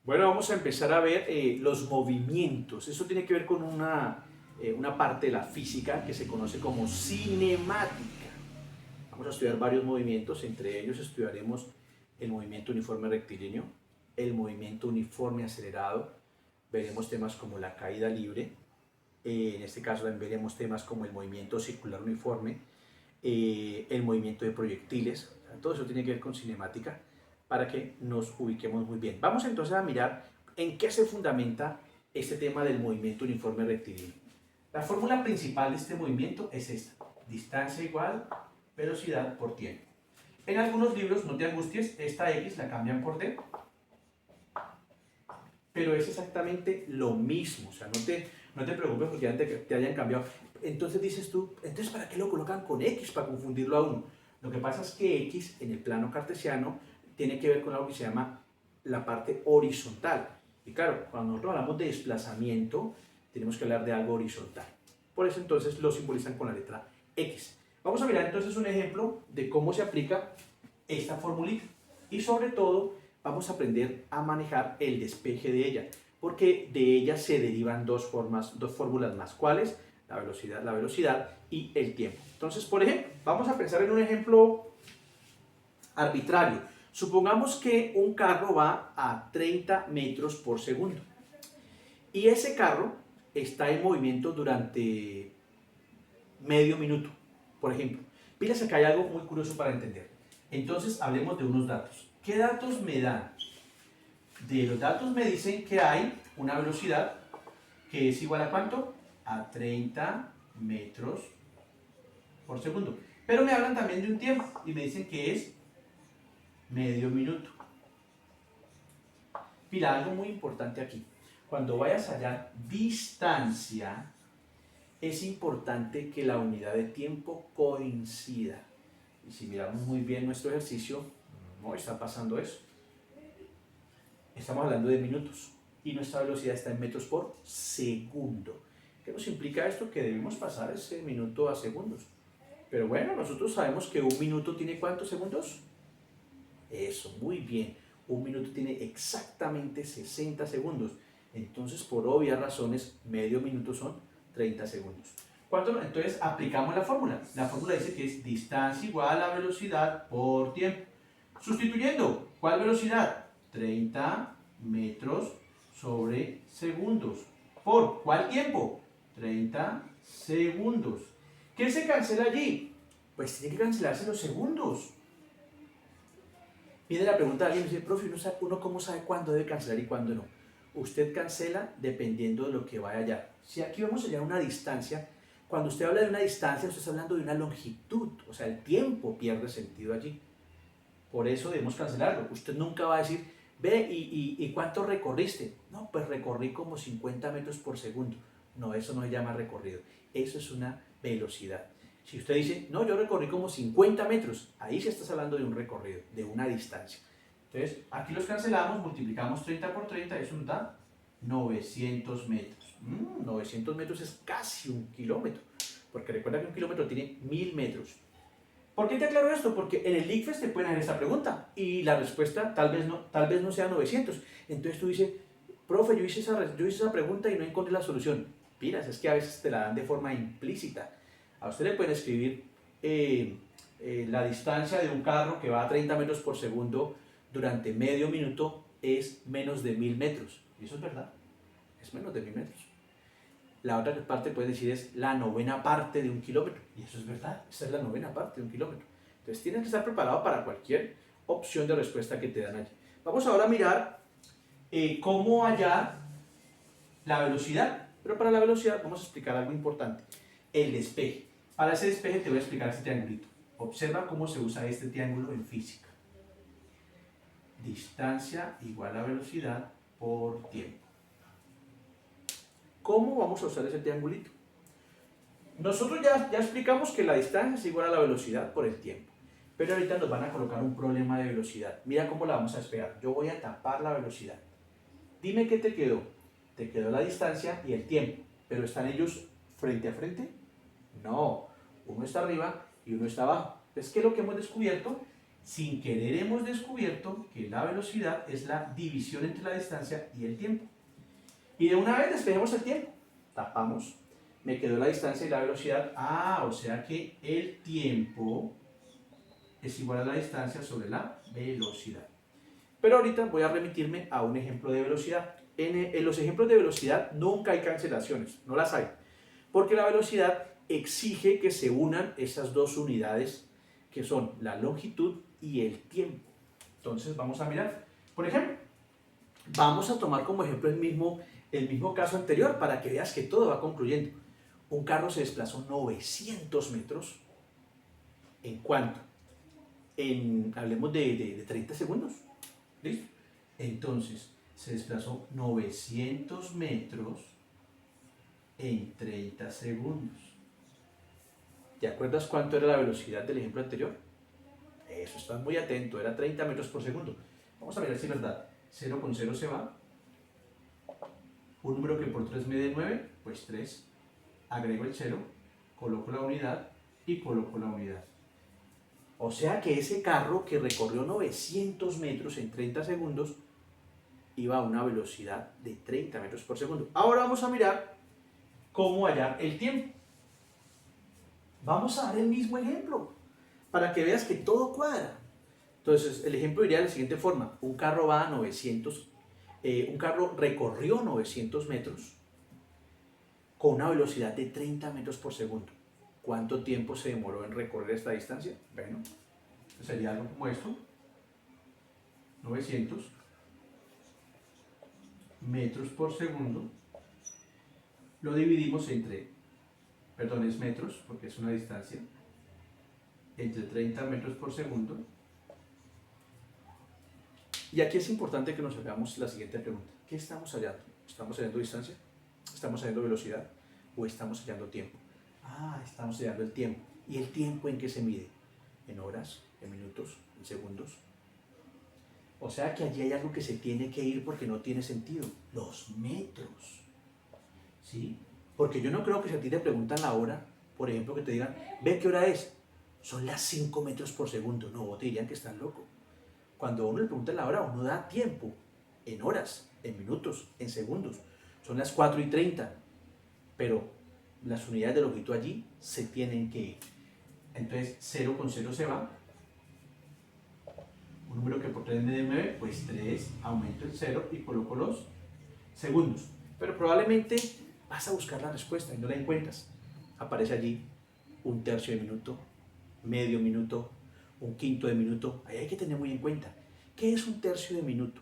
Bueno, vamos a empezar a ver los movimientos. Eso tiene que ver con una parte de la física que se conoce como cinemática. Vamos a estudiar varios movimientos, entre ellos estudiaremos el movimiento uniforme rectilíneo, el movimiento uniforme acelerado, veremos temas como la caída libre, en este caso también veremos temas como el movimiento circular uniforme, el movimiento de proyectiles, o sea, todo eso tiene que ver con cinemática para que nos ubiquemos muy bien. Vamos entonces a mirar en qué se fundamenta este tema del movimiento uniforme rectilíneo. La fórmula principal de este movimiento es esta: distancia igual velocidad por tiempo. En algunos libros, no te angusties, esta X la cambian por D, pero es exactamente lo mismo, o sea, no te preocupes porque ya te hayan cambiado. Entonces dices tú, entonces ¿para qué lo colocan con X? Para confundirlo a uno. Lo que pasa es que X en el plano cartesiano tiene que ver con algo que se llama la parte horizontal. Y claro, cuando nosotros hablamos de desplazamiento, tenemos que hablar de algo horizontal. Por eso entonces lo simbolizan con la letra X. Vamos a mirar entonces un ejemplo de cómo se aplica esta formulita. Y sobre todo, vamos a aprender a manejar el despeje de ella, porque de ella se derivan dos fórmulas más. ¿Cuáles? La velocidad y el tiempo. Entonces, por ejemplo, vamos a pensar en un ejemplo arbitrario. Supongamos que un carro va a 30 metros por segundo y ese carro está en movimiento durante medio minuto, por ejemplo. Fíjense que hay algo muy curioso para entender. Entonces, hablemos de unos datos. ¿Qué datos me dan? De los datos me dicen que hay una velocidad que es igual a ¿cuánto? A 30 metros por segundo. Pero me hablan también de un tiempo y me dicen que es medio minuto. Mira, algo muy importante aquí. Cuando vayas a hallar distancia, es importante que la unidad de tiempo coincida. Y si miramos muy bien nuestro ejercicio, no está pasando eso. Estamos hablando de minutos y nuestra velocidad está en metros por segundo. ¿Qué nos implica esto? Que debemos pasar ese minuto a segundos. Pero bueno, nosotros sabemos que un minuto tiene ¿cuántos segundos? Eso, muy bien. Un minuto tiene exactamente 60 segundos. Entonces, por obvias razones, medio minuto son 30 segundos. ¿Cuánto? Entonces, aplicamos la fórmula. La fórmula dice que es distancia igual a velocidad por tiempo. Sustituyendo, ¿cuál velocidad? 30 metros sobre segundos. ¿Por cuál tiempo? 30 segundos. ¿Qué se cancela allí? Pues tiene que cancelarse los segundos. Viene la pregunta de alguien y dice, profe, ¿uno cómo sabe cuándo debe cancelar y cuándo no? Usted cancela dependiendo de lo que vaya allá. Si aquí vamos a hallar una distancia, cuando usted habla de una distancia, usted está hablando de una longitud, o sea, el tiempo pierde sentido allí. Por eso debemos cancelarlo. Usted nunca va a decir, ve, ¿y cuánto recorriste? No, pues recorrí como 50 metros por segundo. No, eso no se llama recorrido. Eso es una velocidad. Si usted dice, no, yo recorrí como 50 metros, ahí sí estás hablando de un recorrido, de una distancia. Entonces, aquí los cancelamos, multiplicamos 30 por 30, eso nos da 900 metros. 900 metros es casi un kilómetro, porque recuerda que un kilómetro tiene 1000 metros. ¿Por qué te aclaro esto? Porque en el ICFES te pueden hacer esta pregunta y la respuesta tal vez no sea 900. Entonces tú dices, profe, yo hice esa pregunta y no encontré la solución. Miras, es que a veces te la dan de forma implícita. A usted le pueden escribir la distancia de un carro que va a 30 metros por segundo durante medio minuto es menos de 1000 metros. Y eso es verdad, es menos de 1000 metros. La otra parte puede decir es la novena parte de un kilómetro. Y eso es verdad, esa es la novena parte de un kilómetro. Entonces tienes que estar preparado para cualquier opción de respuesta que te dan allí. Vamos ahora a mirar cómo hallar la velocidad. Pero para la velocidad vamos a explicar algo importante. El despeje. Para ese despeje te voy a explicar este triangulito. Observa cómo se usa este triángulo en física. Distancia igual a velocidad por tiempo. ¿Cómo vamos a usar ese triangulito? Nosotros ya explicamos que la distancia es igual a la velocidad por el tiempo. Pero ahorita nos van a colocar un problema de velocidad. Mira cómo la vamos a despegar. Yo voy a tapar la velocidad. Dime qué te quedó. Te quedó la distancia y el tiempo. ¿Pero están ellos frente a frente? No. Uno está arriba y uno está abajo. Entonces, ¿qué es lo que hemos descubierto? sin querer hemos descubierto que la velocidad es la división entre la distancia y el tiempo. Y de una vez despejemos el tiempo. Tapamos. Me quedó la distancia y la velocidad. Ah, o sea que el tiempo es igual a la distancia sobre la velocidad. Pero ahorita voy a remitirme a un ejemplo de velocidad. En los ejemplos de velocidad nunca hay cancelaciones, no las hay. Porque la velocidad exige que se unan esas dos unidades que son la longitud y el tiempo. Entonces vamos a mirar. Por ejemplo, vamos a tomar como ejemplo el mismo caso anterior para que veas que todo va concluyendo. Un carro se desplazó 900 metros. ¿En cuánto? Hablemos de 30 segundos. ¿Listo? Entonces, se desplazó 900 metros en 30 segundos. ¿Te acuerdas cuánto era la velocidad del ejemplo anterior? Eso, estás muy atento, era 30 metros por segundo. Vamos a ver si es verdad. 0 con 0 se va. Un número que por 3 mide 9, pues 3. Agrego el 0, coloco la unidad y coloco la unidad. O sea que ese carro que recorrió 900 metros en 30 segundos iba a una velocidad de 30 metros por segundo. Ahora vamos a mirar cómo hallar el tiempo. Vamos a dar el mismo ejemplo para que veas que todo cuadra. Entonces, el ejemplo iría de la siguiente forma. Un carro va a 900, un carro recorrió 900 metros con una velocidad de 30 metros por segundo. ¿Cuánto tiempo se demoró en recorrer esta distancia? Bueno, sería algo como esto. 900 metros por segundo. Lo dividimos entre, perdón, es metros, porque es una distancia, entre 30 metros por segundo. Y aquí es importante que nos hagamos la siguiente pregunta. ¿Qué estamos hallando? ¿Estamos hallando distancia? ¿Estamos hallando velocidad? ¿O estamos hallando tiempo? Ah, estamos hallando el tiempo. ¿Y el tiempo en qué se mide? ¿En horas? ¿En minutos? ¿En segundos? O sea que allí hay algo que se tiene que ir porque no tiene sentido. Los metros. ¿Sí? Porque yo no creo que si a ti te preguntan la hora, por ejemplo, que te digan, ve qué hora es. Son las 5 metros por segundo. No, vos te dirían que estás loco. Cuando uno le pregunta la hora, uno da tiempo. En horas, en minutos, en segundos. Son las 4:30. Pero las unidades de longitud allí se tienen que ir. Entonces, 0 con 0 se va. Un número que por 3 mide 9, pues 3, aumento el 0 y coloco los segundos. Pero probablemente vas a buscar la respuesta y no la encuentras. Aparece allí un tercio de minuto, medio minuto, un quinto de minuto. Ahí hay que tener muy en cuenta. ¿Qué es un tercio de minuto?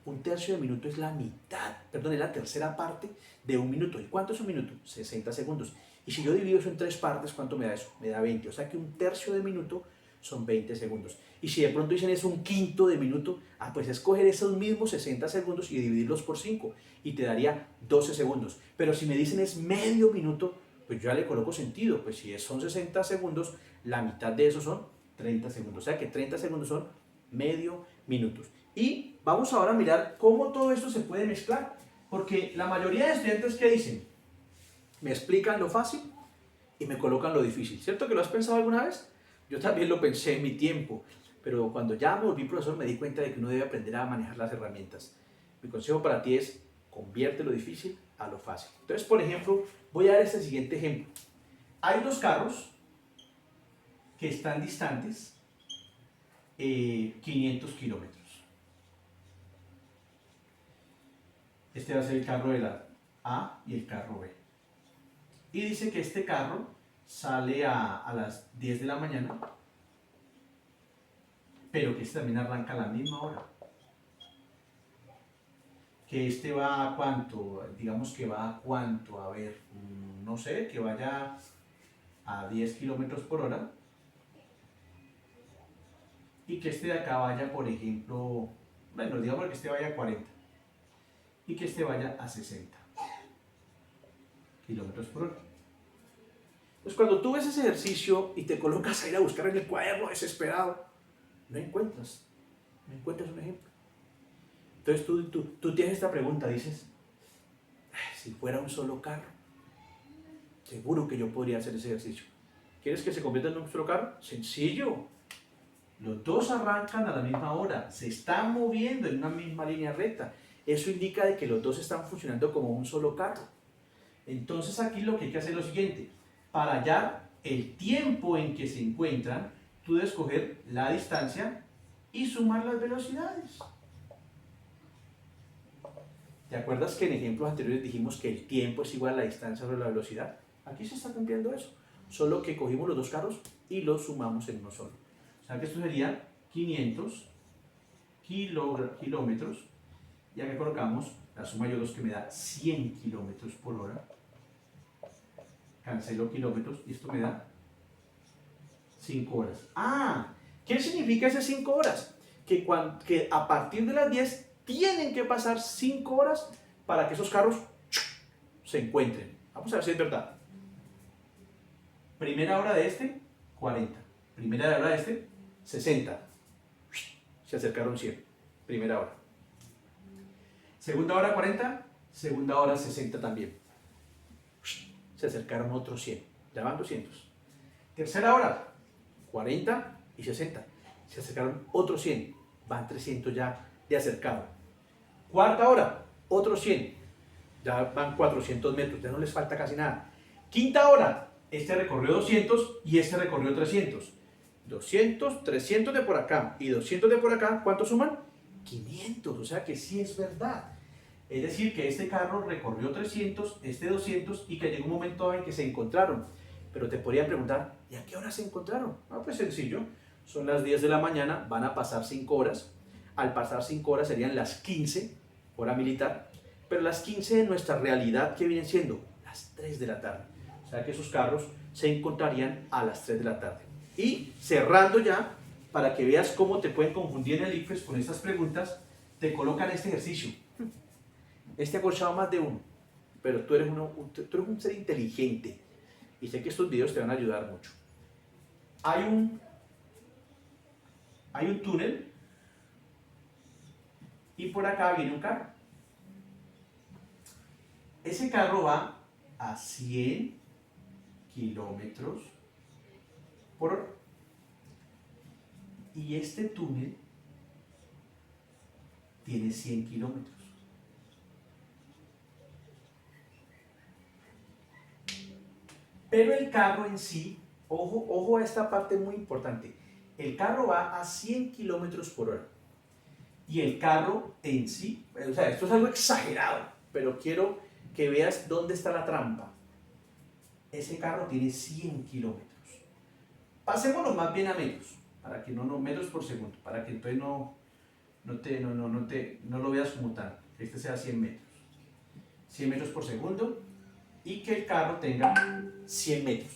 Un tercio de minuto es la mitad, perdón, es la tercera parte de un minuto. ¿Y cuánto es un minuto? 60 segundos. Y si yo divido eso en 3 partes, ¿cuánto me da eso? Me da 20. O sea que un tercio de minuto son 20 segundos. Y si de pronto dicen es un quinto de minuto, pues escoger esos mismos 60 segundos y dividirlos por 5 y te daría 12 segundos. Pero si me dicen es medio minuto, pues yo ya le coloco sentido. Pues si son 60 segundos, la mitad de eso son 30 segundos. O sea que 30 segundos son medio minuto. Y vamos ahora a mirar cómo todo esto se puede mezclar. Porque la mayoría de estudiantes que dicen, me explican lo fácil y me colocan lo difícil. ¿Cierto que lo has pensado alguna vez? Yo también lo pensé en mi tiempo, pero cuando ya me volví profesor me di cuenta de que uno debe aprender a manejar las herramientas. Mi consejo para ti es, convierte lo difícil a lo fácil. Entonces, por ejemplo, voy a dar este siguiente ejemplo. Hay dos carros que están distantes 500 kilómetros. Este va a ser el carro de la A y el carro B. Y dice que este carro sale a las 10 de la mañana, pero que este también arranca a la misma hora. Que este va a cuánto, digamos que va a cuánto, a ver, no sé, que vaya a 10 kilómetros por hora. Y que este de acá vaya, por ejemplo, bueno, digamos que este vaya a 40. Y que este vaya a 60 kilómetros por hora. Pues cuando tú ves ese ejercicio y te colocas a ir a buscar en el cuaderno desesperado, no encuentras un ejemplo. Entonces tú tienes esta pregunta, dices, si fuera un solo carro, seguro que yo podría hacer ese ejercicio. ¿Quieres que se convierta en un solo carro? Sencillo. Los dos arrancan a la misma hora, se están moviendo en una misma línea recta. Eso indica de que los dos están funcionando como un solo carro. Entonces aquí lo que hay que hacer es lo siguiente. Para hallar el tiempo en que se encuentran, tú debes coger la distancia y sumar las velocidades. ¿Te acuerdas que en ejemplos anteriores dijimos que el tiempo es igual a la distancia sobre la velocidad? Aquí se está cumpliendo eso. Solo que cogimos los dos carros y los sumamos en uno solo. O sea que esto sería 500 kilómetros. Y acá colocamos la suma de los que me da 100 kilómetros por hora. Cancelo kilómetros y esto me da 5 horas. Ah, ¿qué significa esas 5 horas? Que a partir de las 10 tienen que pasar 5 horas para que esos carros se encuentren. Vamos a ver si es verdad. Primera hora de este, 40. Primera hora de este, 60. Se acercaron 100. Primera hora. Segunda hora, 40. Segunda hora, 60 también. Se acercaron otros 100. Ya van 200. Tercera hora, 40 y 60. Se acercaron otros 100. Van 300 ya de acercado. Cuarta hora, otros 100. Ya van 400 metros. Ya no les falta casi nada. Quinta hora, este recorrió 200 y este recorrió 300. 200, 300 de por acá y 200 de por acá, ¿cuántos suman? 500, o sea que sí es verdad. Es decir, que este carro recorrió 300, este 200 y que llegó un momento en que se encontraron. Pero te podría preguntar, ¿y a qué hora se encontraron? Ah, pues sencillo, son las 10 de la mañana, van a pasar 5 horas. Al pasar 5 horas serían las 15, hora militar, pero las 15 de nuestra realidad, ¿qué vienen siendo? Las 3 de la tarde. O sea que esos carros se encontrarían a las 3 de la tarde. Y cerrando ya, para que veas cómo te pueden confundir en el ICFES con estas preguntas, te colocan este ejercicio. Este ha corchado más de uno, pero tú eres un ser inteligente y sé que estos videos te van a ayudar mucho. Hay un túnel y por acá viene un carro. Ese carro va a 100 kilómetros por hora. Y este túnel tiene 100 kilómetros. Pero el carro en sí, ojo a esta parte muy importante, el carro va a 100 kilómetros por hora. Y el carro en sí, o sea, esto es algo exagerado, pero quiero que veas dónde está la trampa. Ese carro tiene 100 kilómetros. Pasémonos más bien a metros, para que no metros por segundo, para que entonces no lo veas como tal, que este sea 100 metros. 100 metros por segundo y que el carro tenga 100 metros.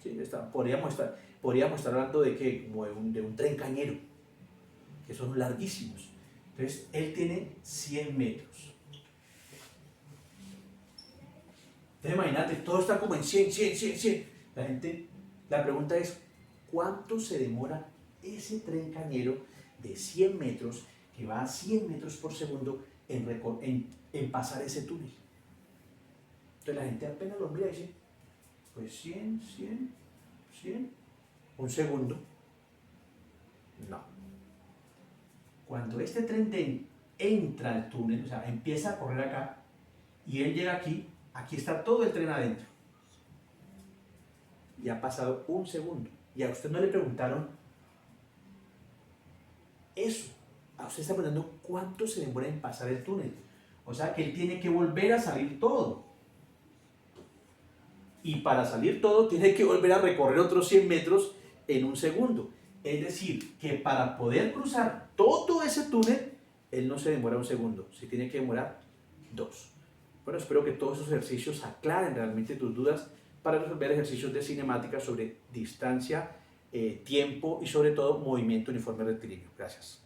¿Sí? Podríamos estar hablando de que como de un tren cañero, que son larguísimos. Entonces, él tiene 100 metros. Entonces, imagínate, todo está como en 100, 100, 100, 100. La pregunta es, ¿cuánto se demora ese tren cañero de 100 metros, que va a 100 metros por segundo, en pasar ese túnel? Entonces, la gente apenas lo mira y dice, pues 100, 100, 100, un segundo. No. Cuando este tren entra al túnel, o sea, empieza a correr acá, y él llega aquí, aquí está todo el tren adentro. Y ha pasado un segundo. Y a usted no le preguntaron eso. A usted está preguntando cuánto se demora en pasar el túnel. O sea que él tiene que volver a salir todo. Y para salir todo tiene que volver a recorrer otros 100 metros en un segundo. Es decir, que para poder cruzar todo ese túnel, él no se demora un segundo, se tiene que demorar 2. Bueno, espero que todos esos ejercicios aclaren realmente tus dudas para resolver ejercicios de cinemática sobre distancia, tiempo y sobre todo movimiento uniforme rectilíneo. Gracias.